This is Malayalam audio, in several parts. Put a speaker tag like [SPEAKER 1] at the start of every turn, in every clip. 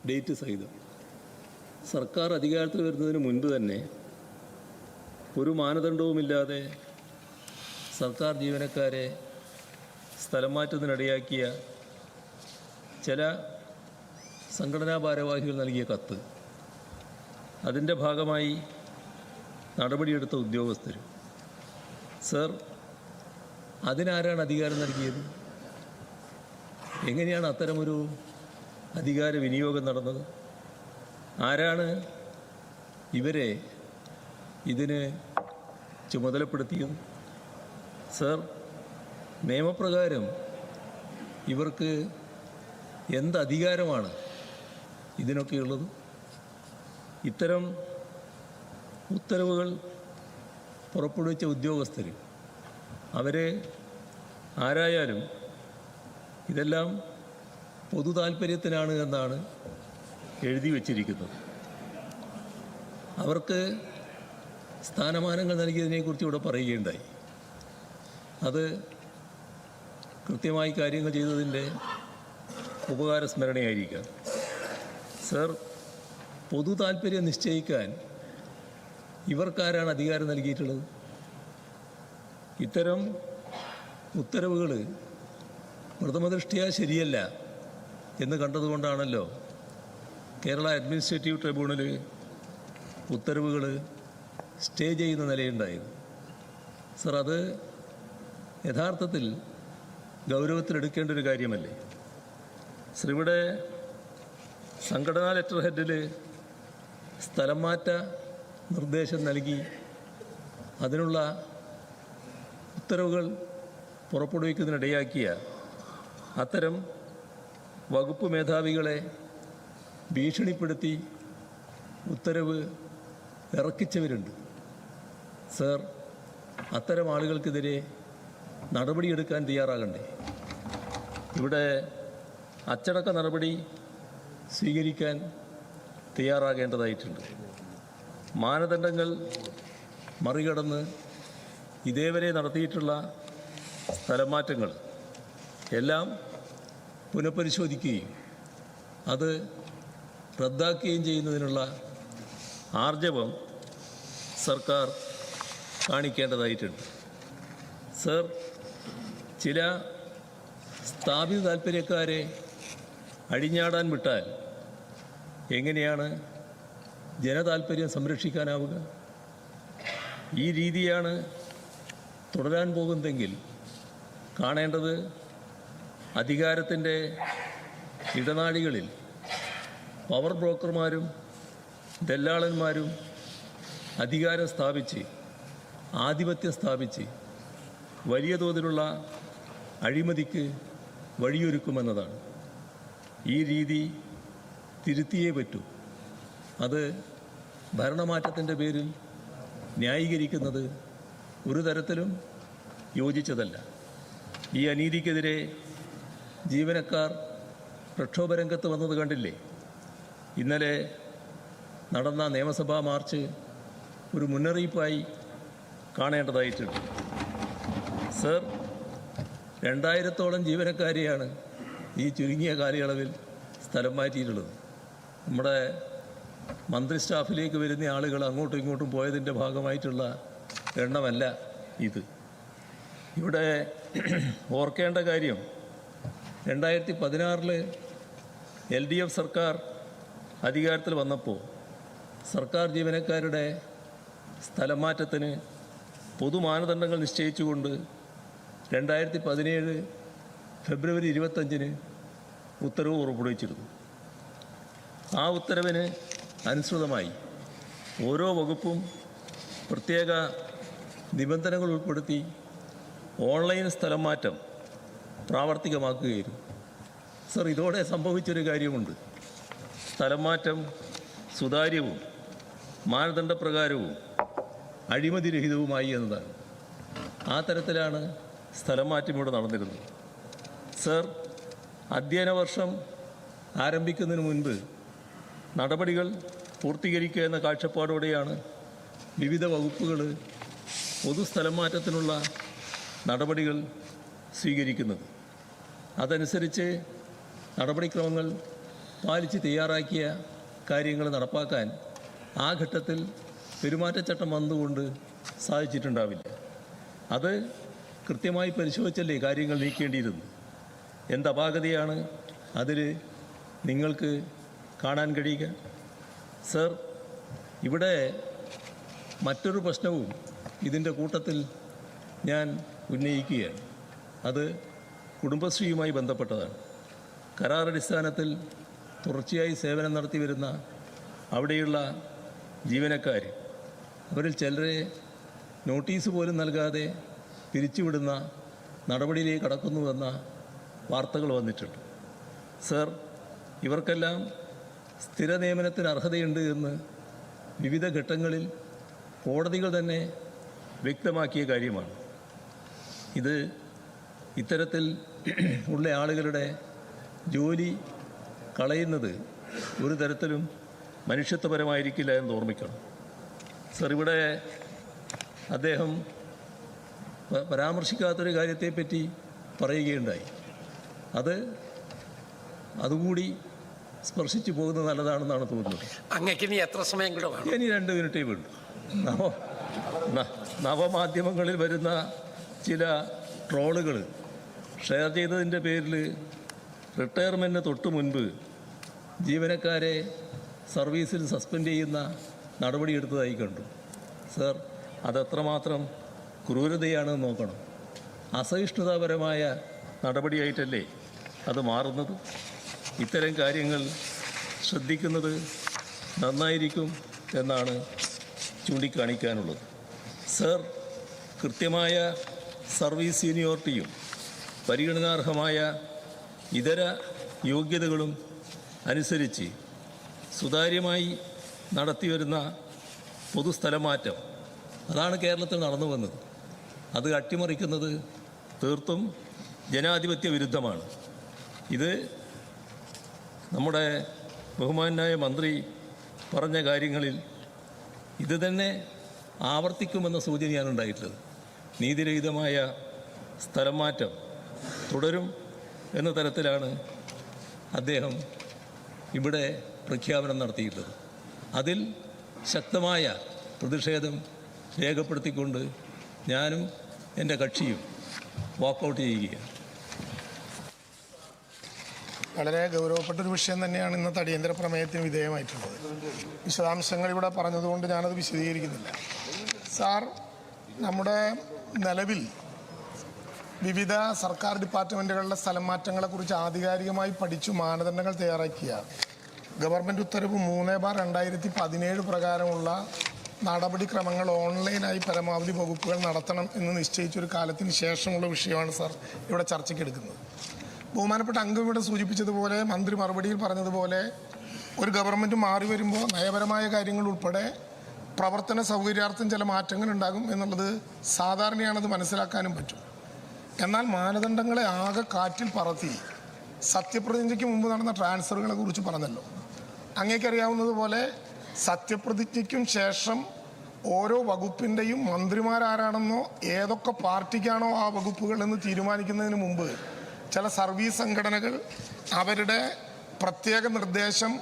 [SPEAKER 1] ഡേറ്റ് സഹിതം സർക്കാർ അധികാരത്തിൽ വരുന്നതിന് മുൻപ് തന്നെ ഒരു മാനദണ്ഡവുമില്ലാതെ സർക്കാർ ജീവനക്കാരെ സ്ഥലം മാറ്റത്തിനിടയാക്കിയ ചില സംഘടനാ ഭാരവാഹികൾ നൽകിയ കത്ത്, അതിൻ്റെ ഭാഗമായി നടപടിയെടുത്ത ഉദ്യോഗസ്ഥർ. സർ, അതിനാരാണ് അധികാരം നൽകിയത്? എങ്ങനെയാണ് അത്തരമൊരു അധികാര വിനിയോഗം നടന്നത്? ആരാണ് ഇവരെ ഇതിന് ചുമതലപ്പെടുത്തിയത്? സർ, നിയമപ്രകാരം ഇവർക്ക് എന്ത് അധികാരമാണ് ഇതിനൊക്കെയുള്ളത്? ഇത്തരം ഉത്തരവുകൾ പുറപ്പെടുവിച്ച ഉദ്യോഗസ്ഥർ അവരെ ആരായാലും ഇതെല്ലാം പൊതു താൽപ്പര്യത്തിനാണ് എന്നാണ് എഴുതി വച്ചിരിക്കുന്നത്. അവർക്ക് സ്ഥാനമാനങ്ങൾ നൽകിയതിനെക്കുറിച്ച് ഇവിടെ പറയുകയുണ്ടായി. അത് കൃത്യമായി കാര്യങ്ങൾ ചെയ്തതിൻ്റെ ഉപകാരസ്മരണയായിരിക്കാം. സർ, പൊതു താൽപ്പര്യം നിശ്ചയിക്കാൻ ഇവർക്കാരാണ് അധികാരം നൽകിയിട്ടുള്ളത്? ഇത്തരം ഉത്തരവുകൾ പ്രഥമദൃഷ്ട്യാ ശരിയല്ല എന്ന് കണ്ടതുകൊണ്ടാണല്ലോ കേരള അഡ്മിനിസ്ട്രേറ്റീവ് ട്രിബ്യൂണൽ ഉത്തരവുകൾ സ്റ്റേ ചെയ്യുന്ന നിലയുണ്ടായത്. സർ, അത് യഥാർത്ഥത്തിൽ ഗൗരവത്തിലെടുക്കേണ്ട ഒരു കാര്യമല്ലേ? സർ, ഇവിടെ സംഘടനാ ലെറ്റർ ഹെഡിൽ സ്ഥലം മാറ്റ നിർദ്ദേശം നൽകി അതിനുള്ള ഉത്തരവുകൾ പുറപ്പെടുവിക്കുന്നതിനിടയാക്കിയ അത്തരം വകുപ്പ് മേധാവികളെ ഭീഷണിപ്പെടുത്തി ഉത്തരവ് ഇറക്കിച്ചവരുണ്ട്. സർ, അത്തരം ആളുകൾക്കെതിരെ നടപടിയെടുക്കാൻ തയ്യാറാകണ്ടേ? ഇവിടെ അച്ചടക്ക നടപടി സ്വീകരിക്കാൻ തയ്യാറാകേണ്ടതായിട്ടുണ്ട്. മാനദണ്ഡങ്ങൾ മറികടന്ന് ഇതേവരെ നടത്തിയിട്ടുള്ള സ്ഥലമാറ്റങ്ങൾ എല്ലാം പുനഃപരിശോധിക്കുകയും അത് റദ്ദാക്കുകയും ചെയ്യുന്നതിനുള്ള ആർജവം സർക്കാർ കാണിക്കേണ്ടതായിട്ടുണ്ട്. സർ, ചില സ്ഥാപിത താൽപ്പര്യക്കാരെ അഴിഞ്ഞാടാൻ വിട്ടാൽ എങ്ങനെയാണ് ജനതാൽപ്പര്യം സംരക്ഷിക്കാനാവുക? ഈ രീതിയാണ് തുടരാൻ പോകുന്നതെങ്കിൽ കാണേണ്ടത് അധികാരത്തിൻ്റെ ഇടനാഴികളിൽ പവർ ബ്രോക്കർമാരും ദല്ലാളന്മാരും അധികാരം സ്ഥാപിച്ച് ആധിപത്യം സ്ഥാപിച്ച് വലിയ തോതിലുള്ള അഴിമതിക്ക് വഴിയൊരുക്കുമെന്നതാണ്. ഈ രീതി തിരുത്തിയേ പറ്റൂ. അത് ഭരണമാറ്റത്തിൻ്റെ പേരിൽ ന്യായീകരിക്കുന്നത് ഒരു തരത്തിലും യോജിച്ചതല്ല. ഈ അനീതിക്കെതിരെ ജീവനക്കാർ പ്രക്ഷോഭരംഗത്ത് വന്നത് കണ്ടില്ലേ? ഇന്നലെ നടന്ന നിയമസഭാ മാർച്ച് ഒരു മുന്നറിയിപ്പായി കാണേണ്ടതായിട്ടുണ്ട്. സർ, 2000-ഓളം ജീവനക്കാരെയാണ് ഈ ചുരുങ്ങിയ കാലയളവിൽ സ്ഥലം മാറ്റിയിട്ടുള്ളത്. നമ്മുടെ മന്ത്രി സ്റ്റാഫിലേക്ക് വരുന്ന ആളുകൾ അങ്ങോട്ടും ഇങ്ങോട്ടും പോയതിൻ്റെ ഭാഗമായിട്ടുള്ള എണ്ണമല്ല ഇത്. ഇവിടെ ഓർക്കേണ്ട കാര്യം, 2016 LDF സർക്കാർ അധികാരത്തിൽ വന്നപ്പോൾ സർക്കാർ ജീവനക്കാരുടെ സ്ഥലം മാറ്റത്തിന് പൊതുമാനദണ്ഡങ്ങൾ നിശ്ചയിച്ചുകൊണ്ട് 2017 ഫെബ്രുവരി 25 ഉത്തരവ് പുറപ്പെടുവിച്ചിരുന്നു. ആ ഉത്തരവിന് അനുസൃതമായി ഓരോ വകുപ്പും പ്രത്യേക നിബന്ധനകൾ ഉൾപ്പെടുത്തി ഓൺലൈൻ സ്ഥലം മാറ്റം പ്രാവർത്തികമാക്കുകയായിരുന്നു. സർ, ഇതോടെ സംഭവിച്ചൊരു കാര്യമുണ്ട്. സ്ഥലം മാറ്റം സുതാര്യവും മാനദണ്ഡപ്രകാരവും അഴിമതിരഹിതവുമായി എന്നതാണ്. ആ തരത്തിലാണ് സ്ഥലം മാറ്റം ഇവിടെ നടന്നിരുന്നത്. സർ, അധ്യയന വർഷം ആരംഭിക്കുന്നതിന് മുൻപ് നടപടികൾ പൂർത്തീകരിക്കുക എന്ന കാഴ്ചപ്പാടോടെയാണ് വിവിധ വകുപ്പുകൾ പൊതുസ്ഥലം മാറ്റത്തിനുള്ള നടപടികൾ സ്വീകരിക്കുന്നത്. അതനുസരിച്ച് നടപടിക്രമങ്ങൾ പാലിച്ച് തയ്യാറാക്കിയ കാര്യങ്ങൾ നടപ്പാക്കാൻ ആ ഘട്ടത്തിൽ പെരുമാറ്റച്ചട്ടം വന്നുകൊണ്ട് സാധിച്ചിട്ടുണ്ടാവില്ല. അത് കൃത്യമായി പരിശോധിച്ചല്ലേ കാര്യങ്ങൾ നീക്കേണ്ടിയിരുന്നു. എന്ത് അപാകതയാണ് അതിൽ നിങ്ങൾക്ക് കാണാൻ കഴിയുക? സർ, ഇവിടെ മറ്റൊരു പ്രശ്നവും ഇതിൻ്റെ കൂട്ടത്തിൽ ഞാൻ ഉന്നയിക്കുകയാണ്. അത് കുടുംബശ്രീയുമായി ബന്ധപ്പെട്ടതാണ്. കരാറടിസ്ഥാനത്തിൽ തുടർച്ചയായി സേവനം നടത്തി വരുന്ന അവിടെയുള്ള ജീവനക്കാർ, അവരിൽ ചിലരെ നോട്ടീസ് പോലും നൽകാതെ പിരിച്ചുവിടുന്ന നടപടിയിലേക്ക് കടക്കുന്നുവെന്ന വാർത്തകൾ വന്നിട്ടുണ്ട്. സർ, ഇവർക്കെല്ലാം സ്ഥിര നിയമനത്തിന് അർഹതയുണ്ട് എന്ന് വിവിധ ഘട്ടങ്ങളിൽ കോടതികൾ തന്നെ വ്യക്തമാക്കിയ കാര്യമാണ്. ഇത് ഇത്തരത്തിൽ ഉള്ള ആളുകളുടെ ജോലി കളയുന്നത് ഒരു തരത്തിലും മനുഷ്യത്വപരമായിരിക്കില്ല എന്ന് ഓർമ്മിക്കണം. സർ, ഇവിടെ അദ്ദേഹം പരാമർശിക്കാത്തൊരു കാര്യത്തെപ്പറ്റി പറയുകയുണ്ടായി. അതുകൂടി സ്പർശിച്ചു പോകുന്നത് നല്ലതാണെന്നാണ് തോന്നുന്നത്.
[SPEAKER 2] അങ്ങേക്ക് ഇനി എത്ര സമയം കൂടെ വേണം?
[SPEAKER 1] ഇനി 2 മിനിറ്റേ വേണ്ടു. നവമാധ്യമങ്ങളിൽ വരുന്ന ചില ട്രോളുകൾ ഷെയർ ചെയ്തതിൻ്റെ പേരിൽ റിട്ടയർമെൻറ്റിന് തൊട്ട് മുൻപ് ജീവനക്കാരെ സർവീസിൽ സസ്പെൻഡ് ചെയ്യുന്ന നടപടിയെടുത്തതായി കണ്ടു. സർ, അതെത്രമാത്രം ക്രൂരതയാണെന്ന് നോക്കണം. അസഹിഷ്ണുതാപരമായ നടപടിയായിട്ടല്ലേ അത് മാറുന്നത്? ഇത്തരം കാര്യങ്ങൾ ശ്രദ്ധിക്കുന്നത് നന്നായിരിക്കും എന്നാണ് ചൂണ്ടിക്കാണിക്കാനുള്ളത്. സർ, കൃത്യമായ സർവീസ് സീനിയോറിറ്റിയും പരിഗണനാർഹമായ ഇതര യോഗ്യതകളും അനുസരിച്ച് സുതാര്യമായി നടത്തിവരുന്ന പൊതുസ്ഥലമാറ്റം, അതാണ് കേരളത്തിൽ നടന്നു വന്നത്. അത് അട്ടിമറിക്കുന്നത് തീർത്തും ജനാധിപത്യ വിരുദ്ധമാണ്. ഇത് നമ്മുടെ ബഹുമാനായ മന്ത്രി പറഞ്ഞ കാര്യങ്ങളിൽ ഇത് തന്നെ ആവർത്തിക്കുമെന്ന സൂചനയാണ് ഉണ്ടായിട്ടുള്ളത്. നീതിരഹിതമായ സ്ഥലം മാറ്റം തുടരും എന്ന തരത്തിലാണ് അദ്ദേഹം ഇവിടെ പ്രഖ്യാപനം നടത്തിയിട്ടുള്ളത്. അതിൽ ശക്തമായ പ്രതിഷേധം രേഖപ്പെടുത്തിക്കൊണ്ട് ഞാനും എൻ്റെ കക്ഷിയും വാക്കൗട്ട് ചെയ്യുകയാണ്.
[SPEAKER 3] വളരെ ഗൗരവപ്പെട്ടൊരു വിഷയം തന്നെയാണ് ഇന്നത്തെ അടിയന്തര പ്രമേയത്തിന് വിധേയമായിട്ടുള്ളത്. വിശദാംശങ്ങൾ ഇവിടെ പറഞ്ഞതുകൊണ്ട് ഞാനത് വിശദീകരിക്കുന്നില്ല. സാർ, നമ്മുടെ നിലവിൽ വിവിധ സർക്കാർ ഡിപ്പാർട്ട്മെൻറ്റുകളിലെ സ്ഥലം മാറ്റങ്ങളെക്കുറിച്ച് ആധികാരികമായി പഠിച്ചു മാനദണ്ഡങ്ങൾ തയ്യാറാക്കിയ ഗവൺമെൻറ് ഉത്തരവ് 3/2017 പ്രകാരമുള്ള നടപടിക്രമങ്ങൾ ഓൺലൈനായി പരമാവധി വകുപ്പുകൾ നടത്തണം എന്ന് നിശ്ചയിച്ചൊരു കാലത്തിന് ശേഷമുള്ള വിഷയമാണ് സാർ ഇവിടെ ചർച്ചയ്ക്കെടുക്കുന്നത്. ബഹുമാനപ്പെട്ട അംഗം ഇവിടെ സൂചിപ്പിച്ചതുപോലെ, മന്ത്രി മറുപടിയിൽ പറഞ്ഞതുപോലെ, ഒരു ഗവൺമെൻറ് മാറി വരുമ്പോൾ നയപരമായ കാര്യങ്ങൾ ഉൾപ്പെടെ പ്രവർത്തന സൗകര്യാർത്ഥം ചില മാറ്റങ്ങൾ ഉണ്ടാകും എന്നുള്ളത് സാധാരണയാണത് മനസ്സിലാക്കാനും പറ്റും. എന്നാൽ മാനദണ്ഡങ്ങളെ ആകെ കാറ്റിൽ പറത്തി സത്യപ്രതിജ്ഞയ്ക്ക് മുമ്പ് നടന്ന ട്രാൻസ്ഫറുകളെ കുറിച്ച് പറഞ്ഞല്ലോ. അങ്ങേക്കറിയാവുന്നതുപോലെ സത്യപ്രതിജ്ഞയ്ക്കും ശേഷം ഓരോ വകുപ്പിൻ്റെയും മന്ത്രിമാരാരാണെന്നോ ഏതൊക്കെ പാർട്ടിക്കാണോ ആ വകുപ്പുകൾ എന്ന് തീരുമാനിക്കുന്നതിന് മുമ്പ് ചില സർവീസ് സംഘടനകൾ അവരുടെ പ്രത്യേക നിർദ്ദേശം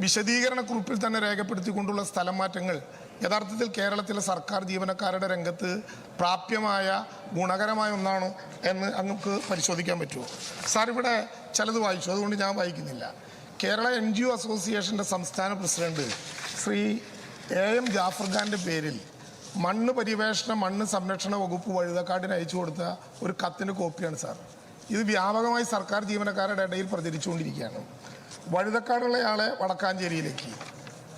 [SPEAKER 3] വിശദീകരണക്കുറിപ്പിൽ തന്നെ രേഖപ്പെടുത്തിക്കൊണ്ടുള്ള സ്ഥലം മാറ്റങ്ങൾ യഥാർത്ഥത്തിൽ കേരളത്തിലെ സർക്കാർ ജീവനക്കാരുടെ രംഗത്ത് പ്രാപ്യമായ ഗുണകരമായ ഒന്നാണോ എന്ന് അങ്ങക്ക് പരിശോധിക്കാൻ പറ്റുമോ? സാർ, ഇവിടെ ചിലത് വായിച്ചു, അതുകൊണ്ട് ഞാൻ വായിക്കുന്നില്ല. കേരള NGO അസോസിയേഷൻ്റെ സംസ്ഥാന പ്രസിഡന്റ് ശ്രീ AM ജാഫർ ഖാൻ്റെ പേരിൽ മണ്ണ് പരിവേഷണ മണ്ണ് സംരക്ഷണ വകുപ്പ് വഴുതക്കാടിന് അയച്ചു കൊടുത്ത ഒരു കത്തിൻ്റെ കോപ്പിയാണ് സാർ. ഇത് വ്യാപകമായി സർക്കാർ ജീവനക്കാരുടെ ഇടയിൽ പ്രചരിച്ചുകൊണ്ടിരിക്കുകയാണ്. വഴുതക്കാടുള്ളയാളെ വടക്കാഞ്ചേരിയിലേക്ക്,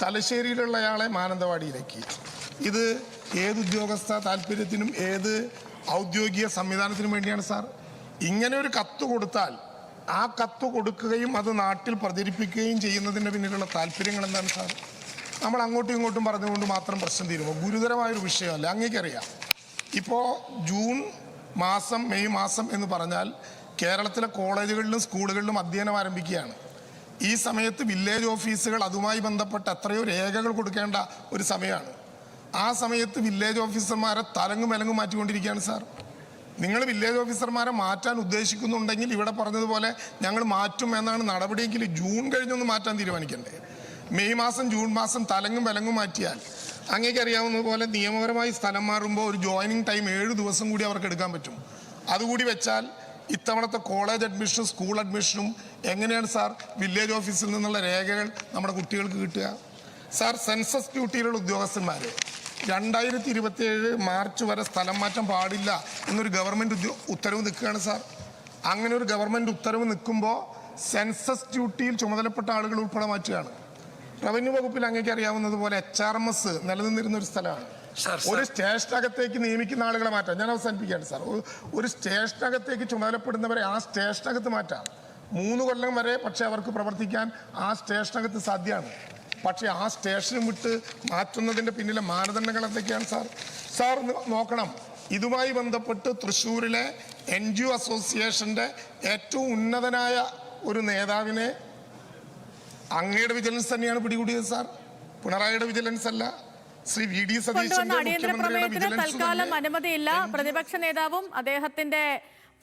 [SPEAKER 3] തലശ്ശേരിയിലുള്ളയാളെ മാനന്തവാടിയിലേക്ക്. ഇത് ഏത് ഉദ്യോഗസ്ഥ താല്പര്യത്തിനും ഏത് ഔദ്യോഗിക സംവിധാനത്തിനും വേണ്ടിയാണ് സാർ? ഇങ്ങനെ ഒരു കത്ത് കൊടുത്താൽ ആ കത്ത് കൊടുക്കുകയും അത് നാട്ടിൽ പ്രചരിപ്പിക്കുകയും ചെയ്യുന്നതിൻ്റെ പിന്നിലുള്ള താല്പര്യങ്ങൾ എന്താണ് സാർ? നമ്മൾ അങ്ങോട്ടും ഇങ്ങോട്ടും പറഞ്ഞുകൊണ്ട് മാത്രം പ്രശ്നം തീരുമോ? ഗുരുതരമായൊരു വിഷയമല്ല. അങ്ങേക്കറിയാം, ഇപ്പോൾ ജൂൺ മാസം, മെയ് മാസം എന്ന് പറഞ്ഞാൽ കേരളത്തിലെ കോളേജുകളിലും സ്കൂളുകളിലും അധ്യയനം ആരംഭിക്കുകയാണ്. ഈ സമയത്ത് വില്ലേജ് ഓഫീസുകൾ അതുമായി ബന്ധപ്പെട്ട എത്രയോ രേഖകൾ കൊടുക്കേണ്ട ഒരു സമയമാണ്. ആ സമയത്ത് വില്ലേജ് ഓഫീസർമാരെ തലങ്ങും വിലങ്ങും മാറ്റിക്കൊണ്ടിരിക്കുകയാണ് സാർ. നിങ്ങൾ വില്ലേജ് ഓഫീസർമാരെ മാറ്റാൻ ഉദ്ദേശിക്കുന്നുണ്ടെങ്കിൽ ഇവിടെ പറഞ്ഞതുപോലെ ഞങ്ങൾ മാറ്റും എന്നാണ് നടപടിയെങ്കിൽ ജൂൺ കഴിഞ്ഞൊന്ന് മാറ്റാൻ തീരുമാനിക്കണ്ടേ? മെയ് മാസം ജൂൺ മാസം തലങ്ങും വിലങ്ങും മാറ്റിയാൽ അങ്ങേക്ക് അറിയാവുന്നതുപോലെ നിയമപരമായി സ്ഥലം മാറുമ്പോൾ ഒരു ജോയിനിങ് ടൈം 7 ദിവസം കൂടി അവർക്ക് എടുക്കാൻ പറ്റും. അതുകൂടി വെച്ചാൽ ഇത്തവണത്തെ കോളേജ് അഡ്മിഷനും സ്കൂൾ അഡ്മിഷനും എങ്ങനെയാണ് സാർ വില്ലേജ് ഓഫീസിൽ നിന്നുള്ള രേഖകൾ നമ്മുടെ കുട്ടികൾക്ക് കിട്ടുക? സാർ, സെൻസസ് ഡ്യൂട്ടിയിലുള്ള ഉദ്യോഗസ്ഥന്മാർ 2027 മാർച്ച് വരെ സ്ഥലം മാറ്റം പാടില്ല എന്നൊരു ഗവൺമെൻറ് ഉത്തരവ് നിൽക്കുകയാണ് സാർ. അങ്ങനെ ഒരു ഗവൺമെൻറ് ഉത്തരവ് നിൽക്കുമ്പോൾ സെൻസസ് ഡ്യൂട്ടിയിൽ ചുമതലപ്പെട്ട ആളുകൾ ഉൾപ്പെടെ മാറ്റുകയാണ്. റവന്യൂ വകുപ്പിൽ അങ്ങേക്ക് അറിയാവുന്നതുപോലെ HRMS നിലനിന്നിരുന്ന ഒരു സ്ഥലമാണ്. ഒരു സ്റ്റേഷനകത്തേക്ക് നിയമിക്കുന്ന ആളുകളെ മാറ്റാം. ഞാൻ അവസാനിപ്പിക്കുകയാണ് സാർ. ഒരു സ്റ്റേഷനകത്തേക്ക് ചുമതലപ്പെടുന്നവരെ ആ സ്റ്റേഷനകത്ത് മാറ്റാം 3 കൊല്ലം വരെ. പക്ഷെ അവർക്ക് പ്രവർത്തിക്കാൻ ആ സ്റ്റേഷനകത്ത് സാധ്യമാണ്. പക്ഷേ ആ സ്റ്റേഷനും വിട്ട് മാറ്റുന്നതിൻ്റെ പിന്നിലെ മാനദണ്ഡങ്ങൾ എന്തൊക്കെയാണ് സാർ? സാർ നോക്കണം, ഇതുമായി ബന്ധപ്പെട്ട് തൃശ്ശൂരിലെ NGO അസോസിയേഷൻ്റെ ഏറ്റവും ഉന്നതനായ ഒരു നേതാവിനെ അങ്ങയുടെ വിജിലൻസ് തന്നെയാണ് പിടികൂടിയത് സാർ. പിണറായിയുടെ വിജിലൻസ് അല്ല, ശ്രീ VD സതീശന്റെ
[SPEAKER 4] അടിയന്തര പ്രമേയത്തിന് തൽക്കാലം അനുമതിയില്ല. പ്രതിപക്ഷ നേതാവും അദ്ദേഹത്തിന്റെ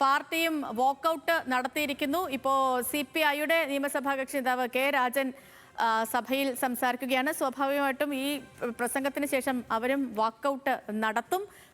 [SPEAKER 4] പാർട്ടിയും വാക്കൌട്ട് നടത്തിയിരിക്കുന്നു. ഇപ്പോൾ CPIയുടെ നിയമസഭാ കക്ഷി നേതാവ് K രാജൻ സഭയിൽ സംസാരിക്കുകയാണ്. സ്വാഭാവികമായിട്ടും ഈ പ്രസംഗത്തിന് ശേഷം അവരും വാക്കൌട്ട് നടത്തും.